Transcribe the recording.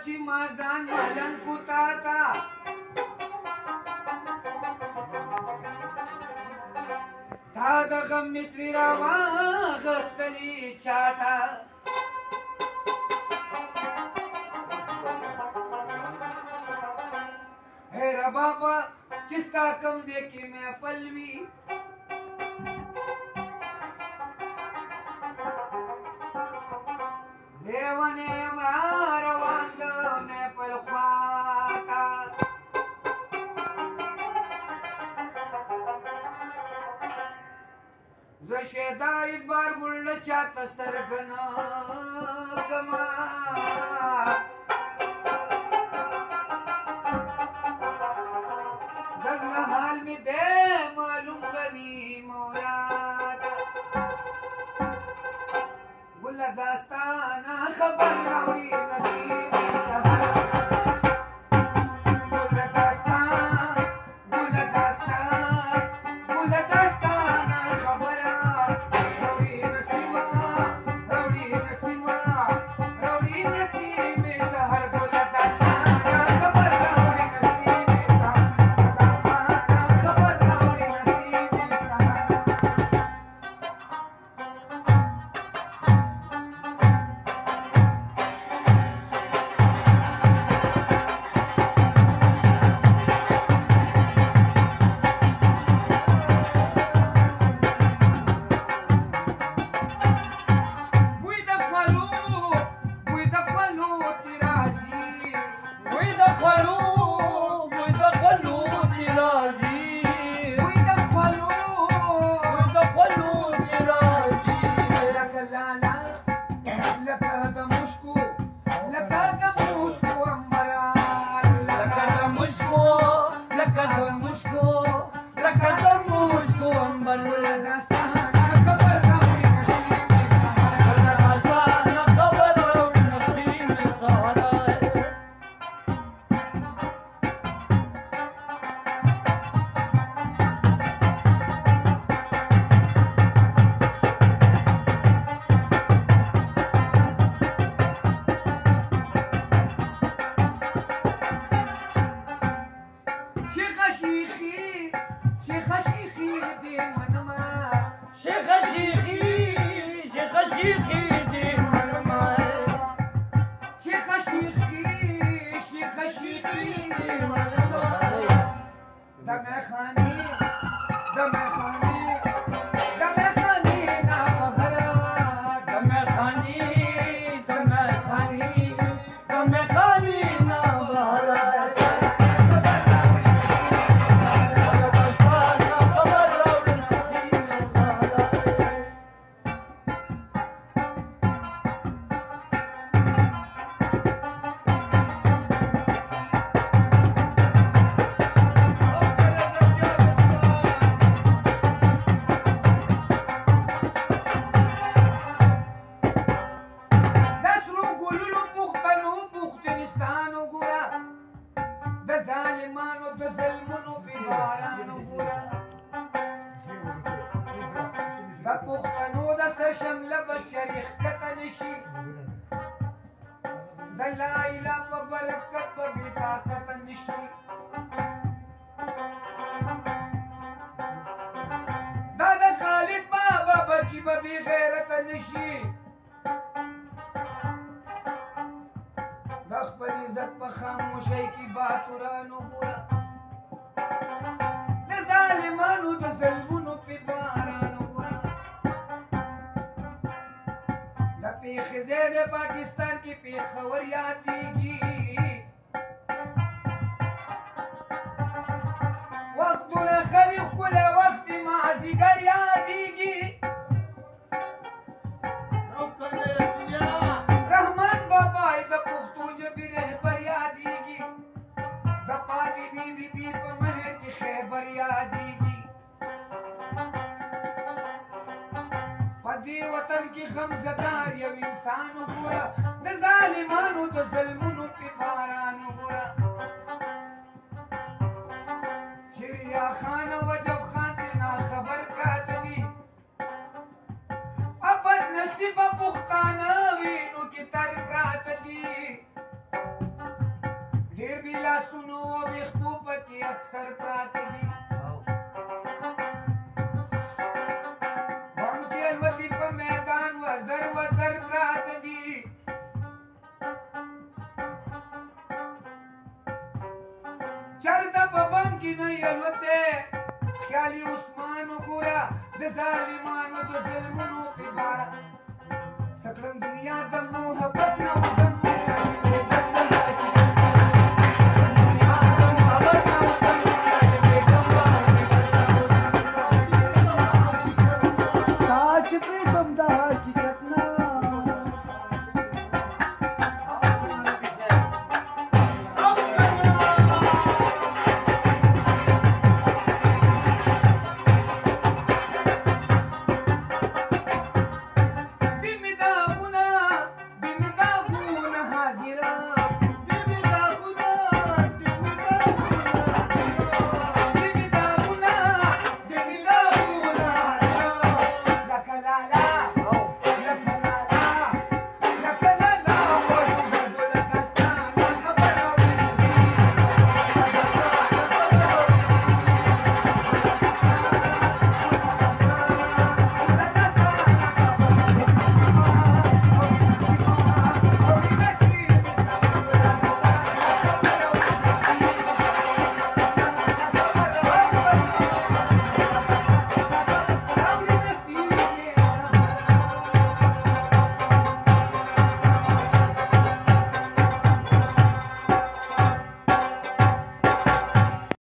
چې ما ځان ملنګو تا ته تا د غم مصري راواغستلي چاته هی ربابا چې ستا کوم ځای کې محفل وي لیونی یم را روان د محفل خواته زه شیدا اقبال ګل چاته سترګه نه کما دزله حال مې دی معلوم غني مولا ګل داستانه خبر راوړي نصیب سهار पाकिस्तान की पेशवर यादगी वक्त खलीफ कुल वक्त माजीगर यादगी रहमान बाबा द पुख्तू जबी रहबर यादगी द पादी बीबी बी पर महर की खैबर यादगी पदी वतन की खमसदार यव इंसान बुरा न जालिमानो द ज़ुल्मनो पे बारानो बुरा चिड़िया खान वजब खान ते ना खबर प्रातनी अब नसीब पुख्ताना वीनो की तर प्रातनी اکثر پرات دي بم کې الوتي په میدان وزر وزر پرات دي چرته په بم کې نه الوته خیالي عثمان وګوره د ظالمانو د ظلمونو په بار سکلم دنیا د محبت نه